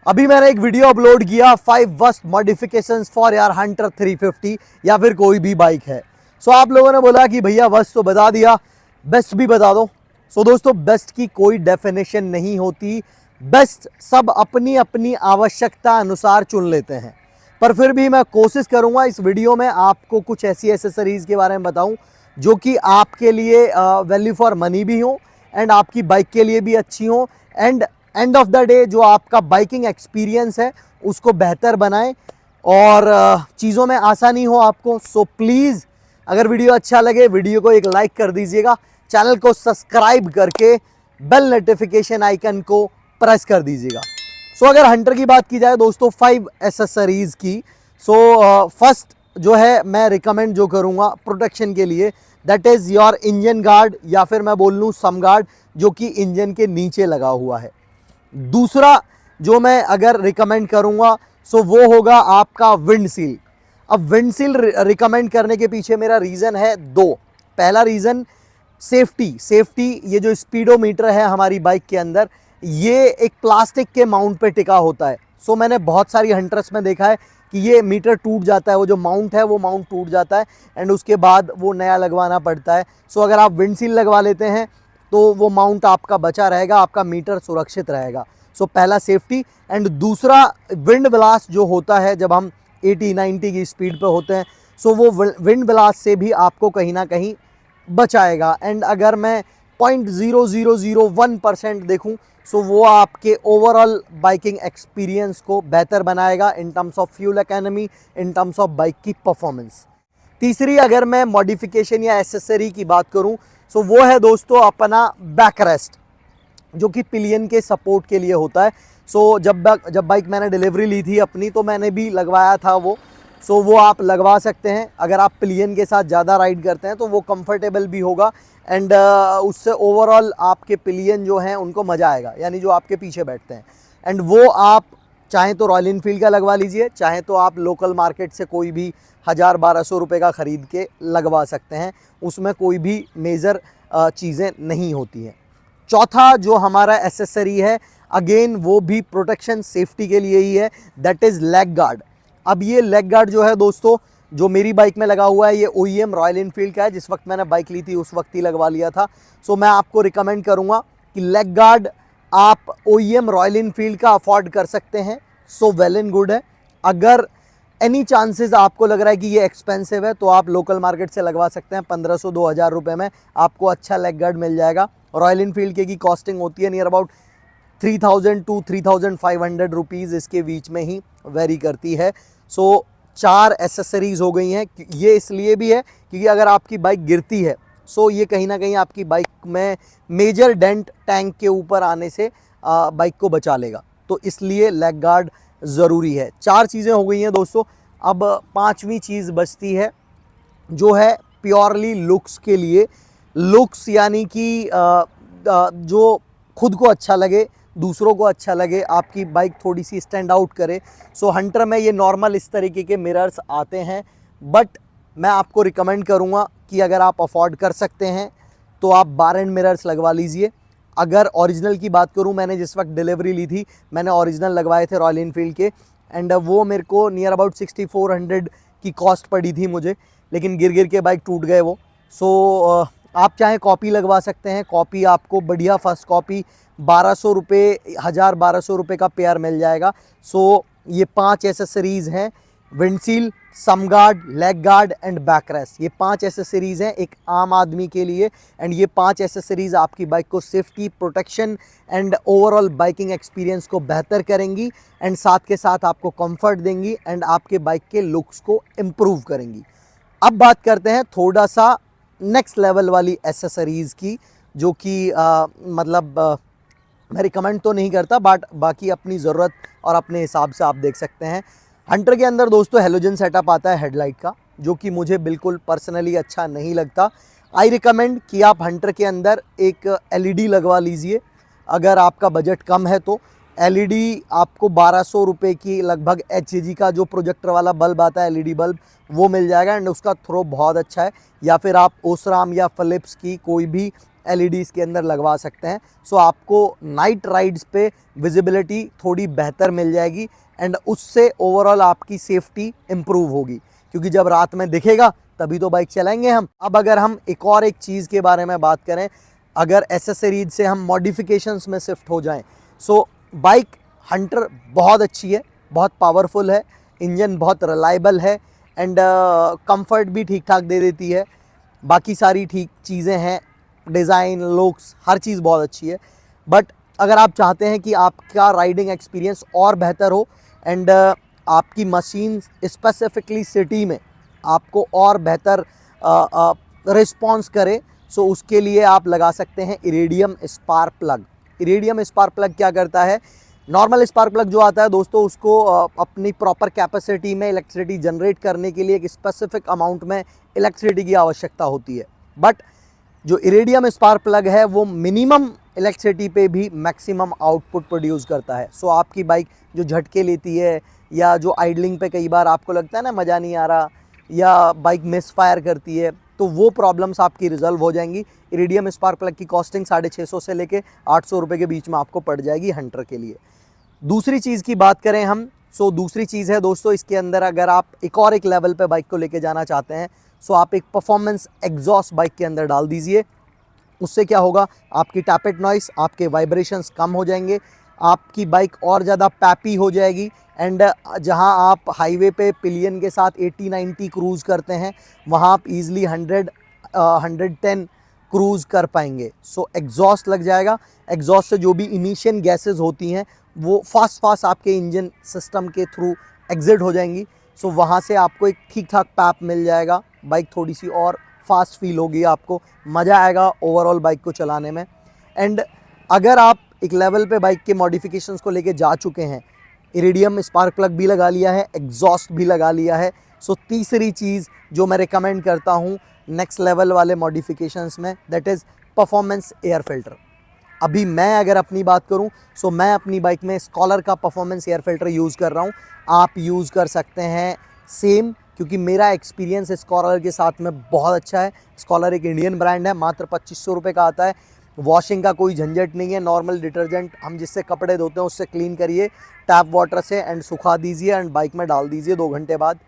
अभी मैंने एक वीडियो अपलोड किया 5 वर्स्ट मॉडिफिकेशंस फॉर यार हंटर 350 या फिर कोई भी बाइक है। सो आप लोगों ने बोला कि भैया वर्स्ट तो बता दिया, बेस्ट भी बता दो। सो दोस्तों, बेस्ट की कोई डेफिनेशन नहीं होती। बेस्ट सब अपनी अपनी आवश्यकता अनुसार चुन लेते हैं, पर फिर भी मैं कोशिश करूंगा इस वीडियो में आपको कुछ ऐसी एसेसरीज के बारे में बताऊं जो कि आपके लिए वैल्यू फॉर मनी भी हो एंड आपकी बाइक के लिए भी अच्छी हो and end of the day जो आपका बाइकिंग एक्सपीरियंस है उसको बेहतर बनाएं और चीज़ों में आसानी हो आपको। सो प्लीज़ अगर वीडियो अच्छा लगे वीडियो को एक लाइक कर दीजिएगा, चैनल को सब्सक्राइब करके बेल नोटिफिकेशन आइकन को प्रेस कर दीजिएगा। सो अगर हंटर की बात की जाए दोस्तों 5 एसेसरीज की, सो फर्स्ट जो है मैं रिकमेंड जो करूँगा प्रोटेक्शन के लिए, that is your engine guard या फिर मैं बोल लूँ सम गार्ड जो कि इंजन के नीचे लगा हुआ है। दूसरा जो मैं अगर रिकमेंड करूँगा सो वो होगा आपका विंडशील्ड। अब विंडशील्ड रिकमेंड करने के पीछे मेरा रीज़न है 2। पहला रीज़न सेफ्टी। ये जो स्पीडोमीटर है हमारी बाइक के अंदर, ये एक प्लास्टिक के माउंट पे टिका होता है। सो मैंने बहुत सारी हंटर्स में देखा है कि ये मीटर टूट जाता है, वो जो माउंट है वो माउंट टूट जाता है एंड उसके बाद वो नया लगवाना पड़ता है। सो अगर आप विंडशील्ड लगवा लेते हैं तो वो माउंट आपका बचा रहेगा, आपका मीटर सुरक्षित रहेगा। सो पहला सेफ्टी एंड दूसरा विंड ब्लास्ट जो होता है जब हम 80-90 की स्पीड पे होते हैं, सो वो विंड ब्लास्ट से भी आपको कहीं ना कहीं बचाएगा। एंड अगर मैं 0.0001% देखूं सो वो आपके ओवरऑल बाइकिंग एक्सपीरियंस को बेहतर बनाएगा in terms of fuel economy, in terms of bike की परफॉर्मेंस। तीसरी अगर मैं मॉडिफिकेशन या एसेसरी की बात करूं सो वो है दोस्तों अपना बैक रेस्ट, जो कि पिलियन के सपोर्ट के लिए होता है। सो जब बाइक मैंने डिलीवरी ली थी अपनी तो मैंने भी लगवाया था वो। सो वो आप लगवा सकते हैं अगर आप पिलियन के साथ ज़्यादा राइड करते हैं तो वो कंफर्टेबल भी होगा एंड उससे ओवरऑल आपके पिलियन जो हैं उनको मज़ा आएगा, यानी जो आपके पीछे बैठते हैं। एंड वो आप चाहें तो रॉयल इनफील्ड का लगवा लीजिए, चाहें तो आप लोकल मार्केट से कोई भी 1000-1200 रुपये का ख़रीद के लगवा सकते हैं, उसमें कोई भी मेजर चीज़ें नहीं होती हैं। चौथा जो हमारा एसेसरी है अगेन वो भी प्रोटेक्शन सेफ्टी के लिए ही है, दैट इज़ लेग गार्ड। अब ये लेग गार्ड जो है दोस्तों जो मेरी बाइक में लगा हुआ है ये OEM रॉयल इनफील्ड का है, जिस वक्त मैंने बाइक ली थी उस वक्त ही लगवा लिया था। सो मैं आपको रिकमेंड करूँगा कि लेग गार्ड आप OEM रॉयल इनफील्ड का अफोर्ड कर सकते हैं, सो वेल एंड गुड है। अगर एनी चांसेस आपको लग रहा है कि ये एक्सपेंसिव है तो आप लोकल मार्केट से लगवा सकते हैं, 1500-2000 रुपये में आपको अच्छा लेग गार्ड मिल जाएगा। रॉयल इनफील्ड की कॉस्टिंग होती है नियर अबाउट 3000 to 3500 रुपीज़, इसके बीच में ही वेरी करती है। सो 4 एसेसरीज़ हो गई हैं। ये इसलिए भी है क्योंकि अगर आपकी बाइक गिरती है सो ये कहीं ना कहीं आपकी बाइक में मेजर डेंट टैंक के ऊपर आने से बाइक को बचा लेगा, तो इसलिए लेग गार्ड ज़रूरी है। 4 चीज़ें हो गई हैं दोस्तों। अब 5वीं चीज़ बचती है जो है प्योरली लुक्स के लिए। लुक्स यानी कि जो खुद को अच्छा लगे, दूसरों को अच्छा लगे, आपकी बाइक थोड़ी सी स्टैंड आउट करे। सो हंटर में ये नॉर्मल इस तरीके के मिरर्स आते हैं, बट मैं आपको रिकमेंड करूँगा कि अगर आप अफोर्ड कर सकते हैं तो आप बार एंड मिरर्स लगवा लीजिए। अगर ओरिजिनल की बात करूँ, मैंने जिस वक्त डिलीवरी ली थी मैंने ओरिजिनल लगवाए थे रॉयल इनफील्ड के एंड वो मेरे को नियर अबाउट 6400 की कॉस्ट पड़ी थी मुझे, लेकिन गिर के बाइक टूट गए वो। सो आप चाहे कॉपी लगवा सकते हैं, कॉपी आपको बढ़िया फर्स्ट कॉपी 1200 रुपये, 1000-1200 रुपये का पेयर मिल जाएगा। सो ये 5 एसेसरीज़ हैं, windshield, sump guard, leg guard and back rest. ये 5 एसेसरीज़ हैं एक आम आदमी के लिए एंड ये 5 एसेसरीज़ आपकी बाइक को safety, protection and overall biking experience को बेहतर करेंगी एंड साथ के साथ आपको कंफर्ट देंगी एंड आपके बाइक के लुक्स को इम्प्रूव करेंगी। अब बात करते हैं थोड़ा सा नेक्स्ट लेवल वाली एसेसरीज़ की, जो कि मैं रिकमेंड तो नहीं करता, बट बाकी अपनी ज़रूरत और अपने हिसाब से आप देख सकते हैं। हंटर के अंदर दोस्तों हेलोजन सेटअप आता है हेडलाइट का, जो कि मुझे बिल्कुल पर्सनली अच्छा नहीं लगता। आई रिकमेंड कि आप हंटर के अंदर एक LED लगवा लीजिए अगर आपका बजट कम है तो। LED आपको 1200 रुपये की लगभग HG का जो प्रोजेक्टर वाला बल्ब आता है LED बल्ब, वो मिल जाएगा एंड उसका थ्रो बहुत अच्छा है। या फिर आप ओसराम या फिलिप्स की कोई भी एलईडीज़ के अंदर लगवा सकते हैं। सो आपको नाइट राइड्स पे विजिबिलिटी थोड़ी बेहतर मिल जाएगी एंड उससे ओवरऑल आपकी सेफ्टी इम्प्रूव होगी, क्योंकि जब रात में दिखेगा तभी तो बाइक चलाएंगे हम। अब अगर हम एक चीज़ के बारे में बात करें, अगर एसेसरीज से हम मॉडिफिकेशंस में शिफ्ट हो जाएं, सो बाइक हंटर बहुत अच्छी है, बहुत पावरफुल है, इंजन बहुत रिलायबल है एंड कंफर्ट भी ठीक ठाक दे देती है। बाकी सारी ठीक चीज़ें हैं, डिज़ाइन, लुक्स, हर चीज़ बहुत अच्छी है। बट अगर आप चाहते हैं कि आपका राइडिंग एक्सपीरियंस और बेहतर हो एंड आपकी मशीन स्पेसिफिकली सिटी में आपको और बेहतर रिस्पॉन्स करे, सो उसके लिए आप लगा सकते हैं iridium spark plug. Iridium spark plug क्या करता है, नॉर्मल स्पार्क प्लग जो आता है दोस्तों, उसको अपनी प्रॉपर कैपेसिटी में इलेक्ट्रिसिटी जनरेट करने के लिए एक स्पेसिफिक अमाउंट में इलेक्ट्रिसिटी की आवश्यकता होती है। बट जो इरिडियम स्पार्क प्लग है वो मिनिमम इलेक्ट्रिसिटी पे भी मैक्सिमम आउटपुट प्रोड्यूस करता है। सो आपकी बाइक जो झटके लेती है या जो आइडलिंग पे कई बार आपको लगता है ना मज़ा नहीं आ रहा या बाइक मिस फायर करती है, तो वो प्रॉब्लम्स आपकी रिजल्व हो जाएंगी। इरिडियम स्पार्क प्लग की कॉस्टिंग 650 से लेके 800 रुपये के बीच में आपको पड़ जाएगी हंटर के लिए। दूसरी चीज़ की बात करें हम, सो दूसरी चीज़ है दोस्तों, इसके अंदर अगर आप एक लेवल पे बाइक को लेके जाना चाहते हैं, सो आप एक परफॉर्मेंस एग्जॉस्ट बाइक के अंदर डाल दीजिए। उससे क्या होगा, आपकी टैपेट नॉइस, आपके वाइब्रेशंस कम हो जाएंगे, आपकी बाइक और ज़्यादा पैपी हो जाएगी एंड जहां आप हाईवे पे पिलियन के साथ 80-90 क्रूज़ करते हैं, वहां आप इजीली 110 क्रूज़ कर पाएंगे। सो एग्जॉस्ट लग जाएगा, एग्जॉस्ट से जो भी इमिशन गैसेस होती हैं वो फास्ट आपके इंजन सिस्टम के थ्रू एग्जिट हो जाएंगी। सो वहाँ से आपको एक ठीक ठाक पैप मिल जाएगा, बाइक थोड़ी सी और फास्ट फील होगी, आपको मज़ा आएगा ओवरऑल बाइक को चलाने में। एंड अगर आप एक लेवल पे बाइक के मॉडिफिकेशंस को लेके जा चुके हैं, इरिडियम स्पार्क प्लग भी लगा लिया है, एग्जॉस्ट भी लगा लिया है, सो तीसरी चीज़ जो मैं रिकमेंड करता हूँ नेक्स्ट लेवल वाले मॉडिफिकेशंस में, that is performance air filter. अभी मैं अगर अपनी बात करूं, सो मैं अपनी बाइक में स्कॉलर का परफॉर्मेंस एयर फिल्टर यूज़ कर रहा हूं। आप यूज़ कर सकते हैं सेम, क्योंकि मेरा एक्सपीरियंस स्कॉलर के साथ में बहुत अच्छा है। स्कॉलर एक इंडियन ब्रांड है, मात्र 2500 रुपये का आता है। वॉशिंग का कोई झंझट नहीं है, नॉर्मल डिटर्जेंट हम जिससे कपड़े धोते हैं उससे क्लीन करिए टैप वाटर से एंड सुखा दीजिए एंड बाइक में डाल दीजिए, 2 घंटे बाद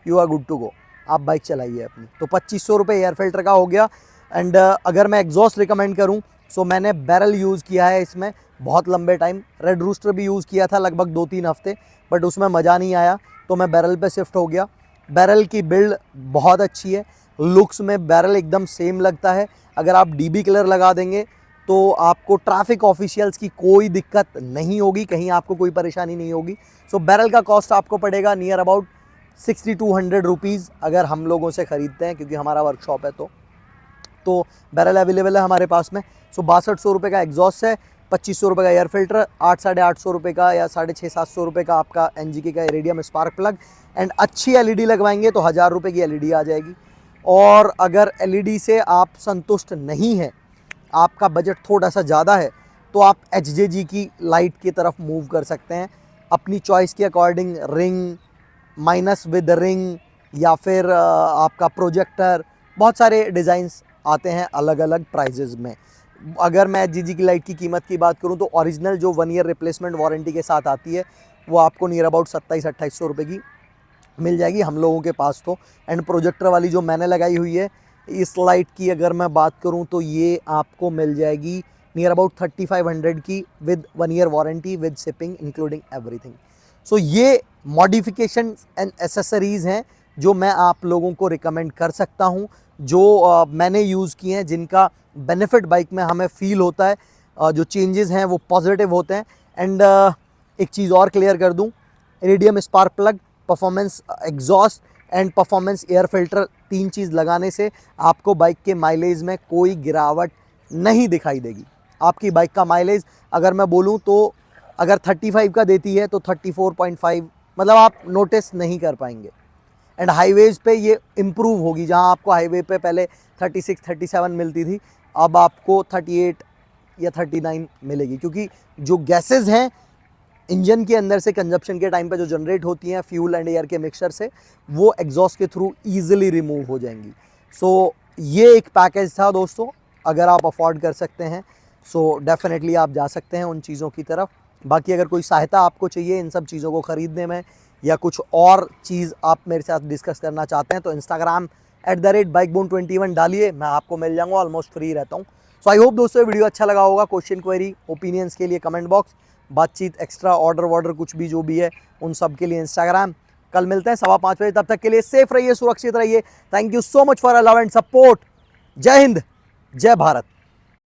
you are good to go, आप बाइक चलाइए अपनी। तो 2500 रुपये एयर फिल्टर का हो गया। एंड अगर मैं एग्जॉस्ट रिकमेंड करूँ, सो मैंने बैरल यूज़ किया है इसमें बहुत लंबे टाइम, रेड रूस्टर भी यूज़ किया था लगभग 2-3 हफ्ते, बट उसमें मज़ा नहीं आया, तो मैं बैरल पे शिफ्ट हो गया। बैरल की बिल्ड बहुत अच्छी है, लुक्स में बैरल एकदम सेम लगता है। अगर आप डीबी कलर लगा देंगे तो आपको ट्रैफिक ऑफिशियल्स की कोई दिक्कत नहीं होगी, कहीं आपको कोई परेशानी नहीं होगी। सो बैरल का कॉस्ट आपको पड़ेगा नियर अबाउट 6200 रुपीज़ अगर हम लोगों से ख़रीदते हैं, क्योंकि हमारा वर्कशॉप है तो बैरल अवेलेबल है हमारे पास में। सो 6200 रुपये का एग्जॉस्ट है, 2500 रुपये का एयर फिल्टर, 800-850 रुपये का या 650-700 रुपये का आपका एनजीके का इरिडियम स्पार्क प्लग एंड अच्छी एलईडी लगवाएंगे तो 1000 रुपये की एलईडी आ जाएगी। और अगर एलईडी से आप संतुष्ट नहीं हैं, आपका बजट थोड़ा सा ज़्यादा है, तो आप एचजेजी की लाइट की तरफ मूव कर सकते हैं अपनी चॉइस के according, ring, minus with ring या फिर आपका प्रोजेक्टर, बहुत सारे डिज़ाइंस आते हैं अलग अलग प्राइजेज़ में। अगर मैं एचजेजी की लाइट की कीमत की बात करूं तो ओरिजिनल जो 1 ईयर रिप्लेसमेंट वारंटी के साथ आती है वो आपको नियर अबाउट 2700-2800 रुपये की मिल जाएगी हम लोगों के पास तो। एंड प्रोजेक्टर वाली जो मैंने लगाई हुई है इस लाइट की अगर मैं बात करूं तो ये आपको मिल जाएगी नियर अबाउट 3500 की with 1 year warranty with shipping including everything. So ये मॉडिफिकेशन एंड एसेसरीज़ हैं जो मैं आप लोगों को रिकमेंड कर सकता हूं, जो मैंने यूज़ किए हैं, जिनका बेनिफिट बाइक में हमें फ़ील होता है, जो चेंजेस हैं वो पॉजिटिव होते हैं। एंड एक चीज़ और क्लियर कर दूं, iridium spark plug, performance exhaust and performance air filter, 3 चीज़ लगाने से आपको बाइक के माइलेज में कोई गिरावट नहीं दिखाई देगी। आपकी बाइक का माइलेज अगर मैं बोलूं तो अगर 35 का देती है तो 34.5 मतलब आप नोटिस नहीं कर पाएंगे। एंड हाईवेज़ पे ये इम्प्रूव होगी, जहां आपको हाईवे पे पहले 36-37 मिलती थी, अब आपको 38 या 39 मिलेगी, क्योंकि जो गैसेस हैं इंजन के अंदर से कंजप्शन के टाइम पे जो जनरेट होती हैं फ्यूल एंड एयर के मिक्सचर से, वो एग्जॉस्ट के थ्रू ईजिली रिमूव हो जाएंगी। सो ये एक पैकेज था दोस्तों, अगर आप अफोर्ड कर सकते हैं सो डेफिनेटली आप जा सकते हैं उन चीज़ों की तरफ। बाकी अगर कोई सहायता आपको चाहिए इन सब चीज़ों को ख़रीदने में या कुछ और चीज़ आप मेरे साथ डिस्कस करना चाहते हैं तो इंस्टाग्राम @bikeboom21 डालिए, मैं आपको मिल जाऊँगा, ऑलमोस्ट फ्री रहता हूँ। सो आई होप दोस्तों वीडियो अच्छा लगा होगा। क्वेश्चन क्वेरी ओपिनियंस के लिए कमेंट बॉक्स, बातचीत एक्स्ट्रा ऑर्डर वॉर्डर कुछ भी जो भी है उन सब के लिए इंस्टाग्राम। कल मिलते हैं 5:15 बजे, तब तक के लिए सेफ रहिए, सुरक्षित रहिए। Thank you so much for love and support. जय हिंद, जय भारत।